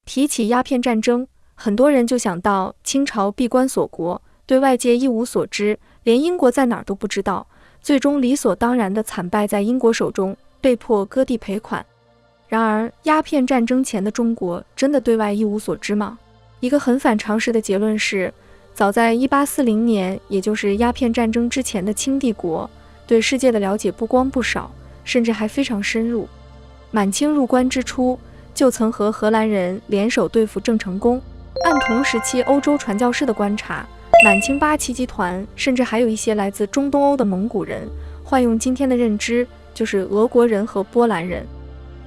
提起鸦片战争，很多人就想到清朝闭关锁国，对外界一无所知，连英国在哪儿都不知道，最终理所当然地惨败在英国手中，被迫割地赔款。然而，鸦片战争前的中国真的对外一无所知吗？一个很反常识的结论是，早在1840年，也就是鸦片战争之前的清帝国，对世界的了解不光不少，甚至还非常深入。满清入关之初，就曾和荷兰人联手对付郑成功。按同时期欧洲传教士的观察，满清八旗集团甚至还有一些来自中东欧的蒙古人，换用今天的认知，就是俄国人和波兰人。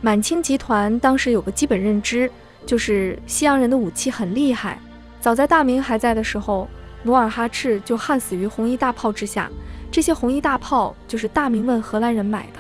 满清集团当时有个基本认知，就是西洋人的武器很厉害。早在大明还在的时候，努尔哈赤就焊死于红衣大炮之下，这些红衣大炮就是大明问荷兰人买的。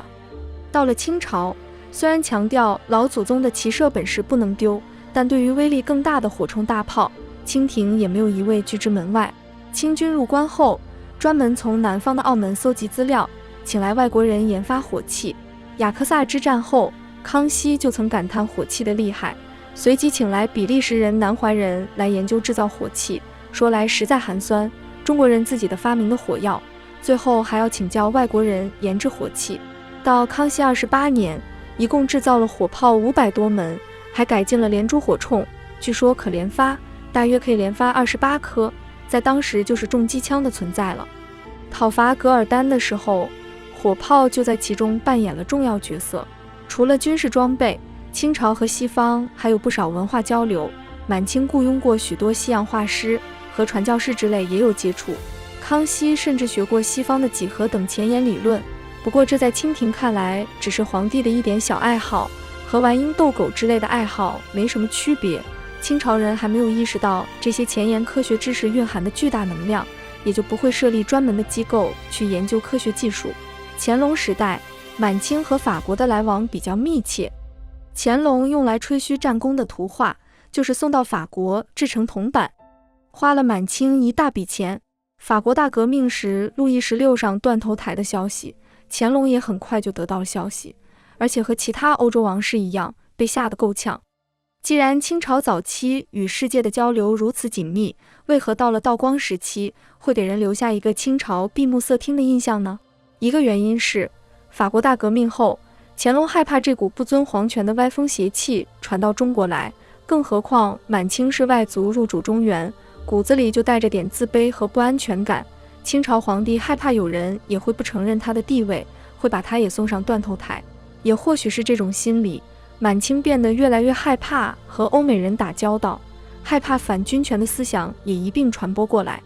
到了清朝，虽然强调老祖宗的骑射本事不能丢，但对于威力更大的火铳大炮，清廷也没有一味拒之门外。清军入关后，专门从南方的澳门搜集资料，请来外国人研发火器。雅克萨之战后，康熙就曾感叹火器的厉害，随即请来比利时人、南怀人来研究制造火器，说来实在寒酸，中国人自己的发明的火药，最后还要请教外国人研制火器。到康熙28年，一共制造了火炮500多门，还改进了连珠火铳，据说可连发，大约可以连发28颗，在当时就是重机枪的存在了。讨伐噶尔丹的时候，火炮就在其中扮演了重要角色。除了军事装备，清朝和西方还有不少文化交流，满清雇佣过许多西洋画师，和传教士之类也有接触。康熙甚至学过西方的几何等前沿理论，不过这在清廷看来只是皇帝的一点小爱好，和玩鹰斗狗之类的爱好没什么区别。清朝人还没有意识到这些前沿科学知识蕴含的巨大能量，也就不会设立专门的机构去研究科学技术。乾隆时代，满清和法国的来往比较密切。乾隆用来吹嘘战功的图画，就是送到法国制成铜版，花了满清一大笔钱。法国大革命时，路易16上断头台的消息，乾隆也很快就得到了消息，而且和其他欧洲王室一样，被吓得够呛。既然清朝早期与世界的交流如此紧密，为何到了道光时期会给人留下一个清朝闭目塞听的印象呢？一个原因是，法国大革命后，乾隆害怕这股不尊皇权的歪风邪气传到中国来，更何况满清是外族入主中原，骨子里就带着点自卑和不安全感。清朝皇帝害怕有人也会不承认他的地位，会把他也送上断头台。也或许是这种心理，满清变得越来越害怕和欧美人打交道，害怕反军权的思想也一并传播过来。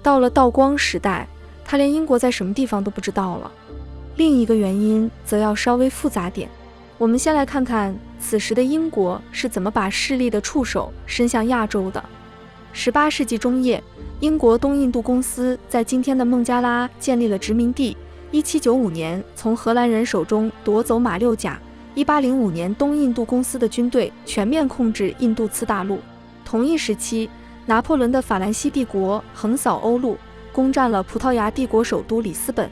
到了道光时代，他连英国在什么地方都不知道了。另一个原因则要稍微复杂点，我们先来看看此时的英国是怎么把势力的触手伸向亚洲的。18世纪中叶，英国东印度公司在今天的孟加拉建立了殖民地。1795年从荷兰人手中夺走马六甲，1805年东印度公司的军队全面控制印度次大陆。同一时期，拿破仑的法兰西帝国横扫欧陆，攻占了葡萄牙帝国首都里斯本。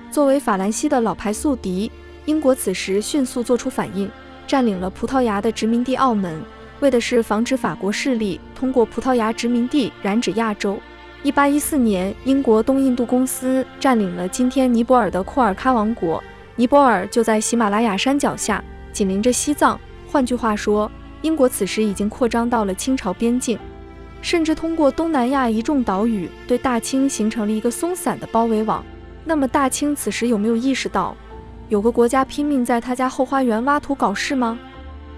作为法兰西的老牌宿敌，英国此时迅速做出反应，占领了葡萄牙的殖民地澳门，为的是防止法国势力通过葡萄牙殖民地染指亚洲。1814年，英国东印度公司占领了今天尼泊尔的库尔喀王国，尼泊尔就在喜马拉雅山脚下，紧邻着西藏。换句话说，英国此时已经扩张到了清朝边境，甚至通过东南亚一众岛屿对大清形成了一个松散的包围网。那么大清此时有没有意识到，有个国家拼命在他家后花园挖土搞事吗？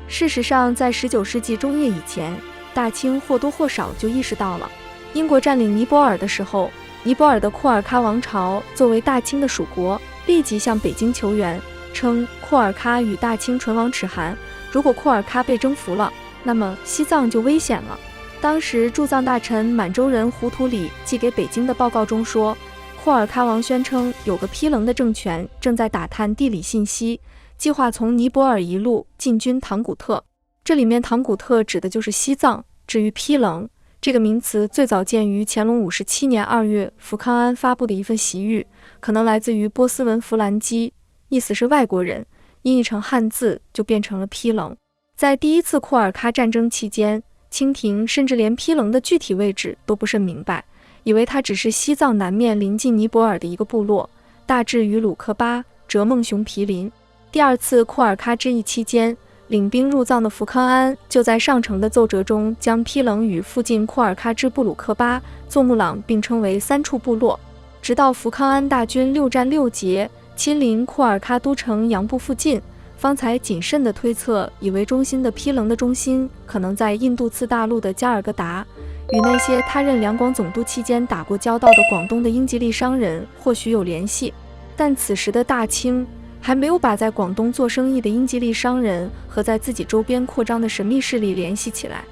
事实上，在19世纪中叶以前，大清或多或少就意识到了。英国占领尼泊尔的时候，尼泊尔的库尔喀王朝作为大清的属国，立即向北京求援，称库尔喀与大清唇亡齿寒，如果库尔喀被征服了，那么西藏就危险了。当时驻藏大臣满洲人胡图里寄给北京的报告中说，库尔喀王宣称有个批楞的政权正在打探地理信息，计划从尼泊尔一路进军唐古特。这里面唐古特指的就是西藏。至于批楞这个名词，最早见于乾隆57年2月福康安发布的一份檄谕，可能来自于波斯文弗兰基，意思是外国人，音译成汉字就变成了批楞。在第一次库尔喀战争期间，清廷甚至连丕棱的具体位置都不甚明白，以为他只是西藏南面临近尼泊尔的一个部落，大致与鲁克巴、哲孟雄毗邻。第二次库尔喀之役期间，领兵入藏的福康安就在上呈的奏折中将丕棱与附近库尔喀支部鲁克巴、措木朗并称为3处部落。直到福康安大军6战6捷，亲临库尔喀都城杨布附近，方才谨慎地推测，以为中心的丕棱的中心可能在印度次大陆的加尔各答，与那些他任两广总督期间打过交道的广东的英吉利商人或许有联系。但此时的大清还没有把在广东做生意的英吉利商人和在自己周边扩张的神秘势力联系起来。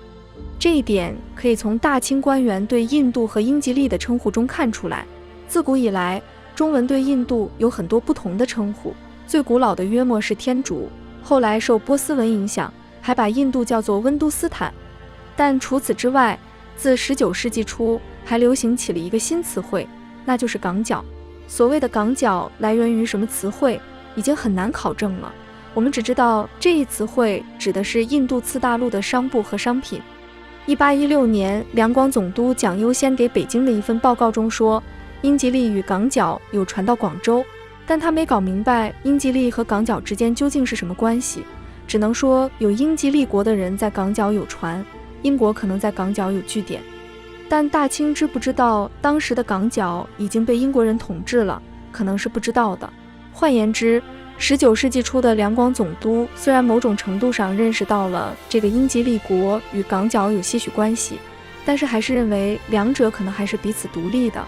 这一点可以从大清官员对印度和英吉利的称呼中看出来。自古以来，中文对印度有很多不同的称呼，最古老的约莫是天竺，后来受波斯文影响，还把印度叫做温都斯坦。但除此之外，自19世纪初还流行起了一个新词汇，那就是港角。所谓的港角来源于什么词汇，已经很难考证了。我们只知道这一词汇指的是印度次大陆的商埠和商品。1816年，两广总督蒋优先给北京的一份报告中说，英吉利与港角有传到广州，但他没搞明白英吉利和港角之间究竟是什么关系，只能说有英吉利国的人在港角有船，英国可能在港角有据点。但大清知不知道当时的港角已经被英国人统治了，可能是不知道的。换言之，19世纪初的两广总督虽然某种程度上认识到了这个英吉利国与港角有些许关系，但是还是认为两者可能还是彼此独立的。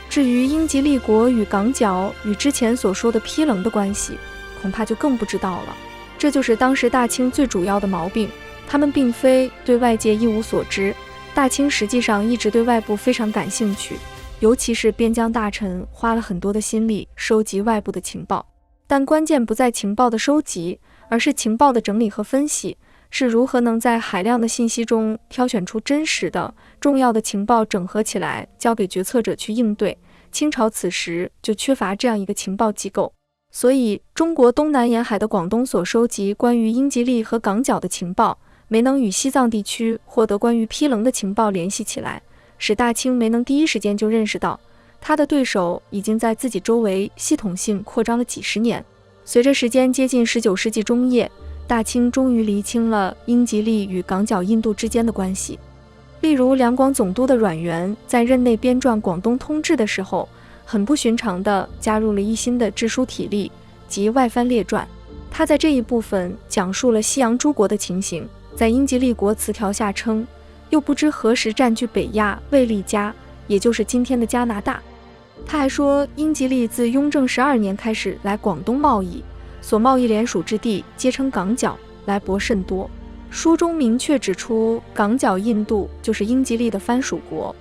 至于英吉利国与港角与之前所说的丕棱的关系，恐怕就更不知道了。这就是当时大清最主要的毛病，他们并非对外界一无所知，大清实际上一直对外部非常感兴趣，尤其是边疆大臣花了很多的心力收集外部的情报。但关键不在情报的收集，而是情报的整理和分析，是如何能在海量的信息中挑选出真实的、重要的情报整合起来，交给决策者去应对。清朝此时就缺乏这样一个情报机构，所以中国东南沿海的广东所收集关于英吉利和港角的情报，没能与西藏地区获得关于丕棱的情报联系起来，使大清没能第一时间就认识到他的对手已经在自己周围系统性扩张了几十年。随着时间接近19世纪中叶，大清终于厘清了英吉利与港角印度之间的关系。例如两广总督的阮元在任内编撰《广东通志》的时候，很不寻常地加入了一新的志书体例及外藩列传。他在这一部分讲述了西洋诸国的情形，在英吉利国词条下称，又不知何时占据北亚卫利加，也就是今天的加拿大。他还说，英吉利自雍正12年开始来广东贸易，所贸易联属之地皆称港角，来博甚多。书中明确指出，港角印度就是英吉利的藩属国。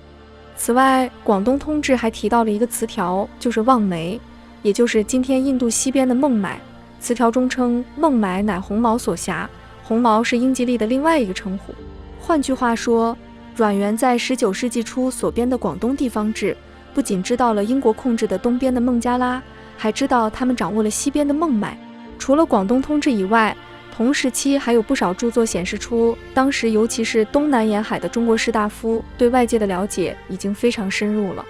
此外，广东通志还提到了一个词条，就是望梅，也就是今天印度西边的孟买。词条中称孟买乃红毛所辖，红毛是英吉利的另外一个称呼。换句话说，阮元在19世纪初所编的《广东地方志》，不仅知道了英国控制的东边的孟加拉，还知道他们掌握了西边的孟买。除了《广东通志》以外，同时期还有不少著作显示出，当时尤其是东南沿海的中国士大夫对外界的了解已经非常深入了。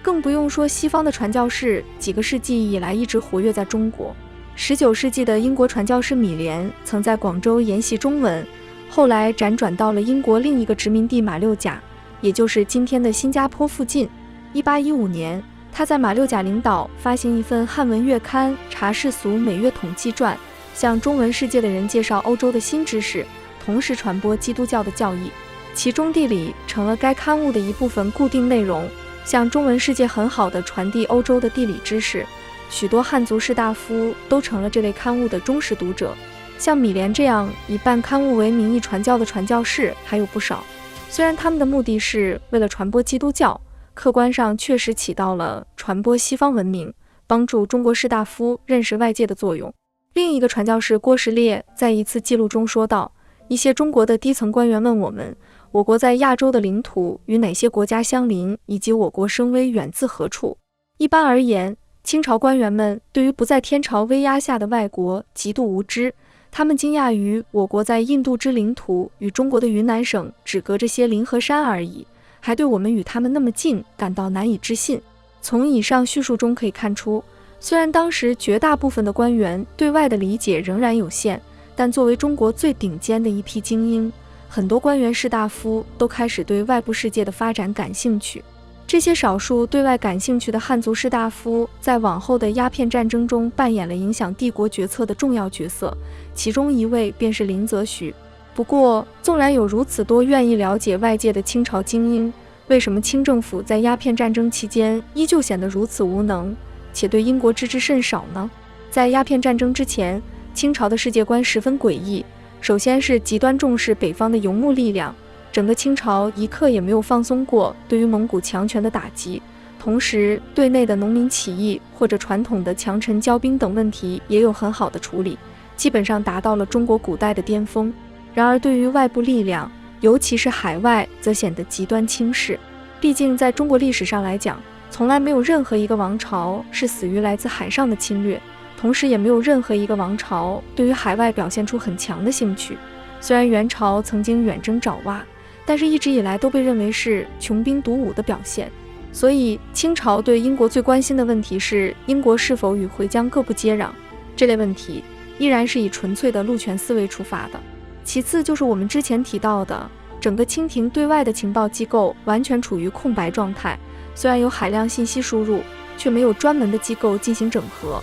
更不用说西方的传教士几个世纪以来一直活跃在中国。19世纪的英国传教士米连曾在广州研习中文，后来辗转到了英国另一个殖民地马六甲，也就是今天的新加坡附近。1815年，他在马六甲领导发行一份汉文月刊《查世俗每月统计传》，向中文世界的人介绍欧洲的新知识，同时传播基督教的教义。其中地理成了该刊物的一部分固定内容，向中文世界很好地传递欧洲的地理知识。许多汉族士大夫都成了这类刊物的忠实读者。像米连这样以办刊物为名义传教的传教士还有不少，虽然他们的目的是为了传播基督教，客观上确实起到了传播西方文明、帮助中国士大夫认识外界的作用。另一个传教士郭实烈在一次记录中说道，一些中国的低层官员问我们，我国在亚洲的领土与哪些国家相邻，以及我国声威远自何处。一般而言，清朝官员们对于不在天朝威压下的外国极度无知，他们惊讶于我国在印度之领土与中国的云南省只隔着些灵河山而已，还对我们与他们那么近感到难以置信。从以上叙述中可以看出，虽然当时绝大部分的官员对外的理解仍然有限，但作为中国最顶尖的一批精英，很多官员士大夫都开始对外部世界的发展感兴趣。这些少数对外感兴趣的汉族士大夫在往后的鸦片战争中扮演了影响帝国决策的重要角色，其中一位便是林则徐。不过，纵然有如此多愿意了解外界的清朝精英，为什么清政府在鸦片战争期间依旧显得如此无能，且对英国知之甚少呢？在鸦片战争之前，清朝的世界观十分诡异。首先是极端重视北方的游牧力量，整个清朝一刻也没有放松过对于蒙古强权的打击，同时对内的农民起义或者传统的强臣骄兵等问题也有很好的处理，基本上达到了中国古代的巅峰。然而对于外部力量，尤其是海外，则显得极端轻视。毕竟在中国历史上来讲，从来没有任何一个王朝是死于来自海上的侵略，同时也没有任何一个王朝对于海外表现出很强的兴趣。虽然元朝曾经远征爪哇，但是一直以来都被认为是穷兵黩武的表现。所以清朝对英国最关心的问题是英国是否与回疆各不接壤，这类问题依然是以纯粹的陆权思维出发的。其次就是我们之前提到的，整个清廷对外的情报机构完全处于空白状态，虽然有海量信息输入，却没有专门的机构进行整合。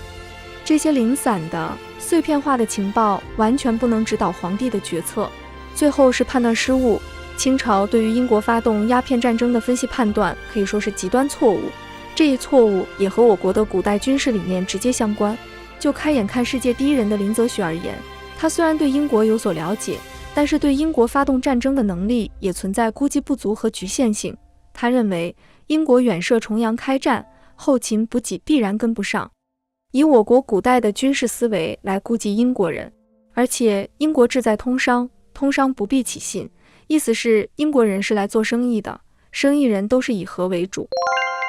这些零散的、碎片化的情报完全不能指导皇帝的决策。最后是判断失误，清朝对于英国发动鸦片战争的分析判断可以说是极端错误。这一错误也和我国的古代军事理念直接相关。就开眼看世界第一人的林则徐而言，他虽然对英国有所了解，但是对英国发动战争的能力也存在估计不足和局限性。他认为英国远涉重洋开战，后勤补给必然跟不上。以我国古代的军事思维来估计英国人，而且英国志在通商，通商不必起信，意思是英国人是来做生意的，生意人都是以和为主。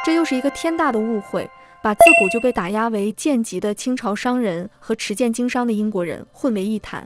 这又是一个天大的误会，把自古就被打压为贱籍的清朝商人和持剑经商的英国人混为一谈。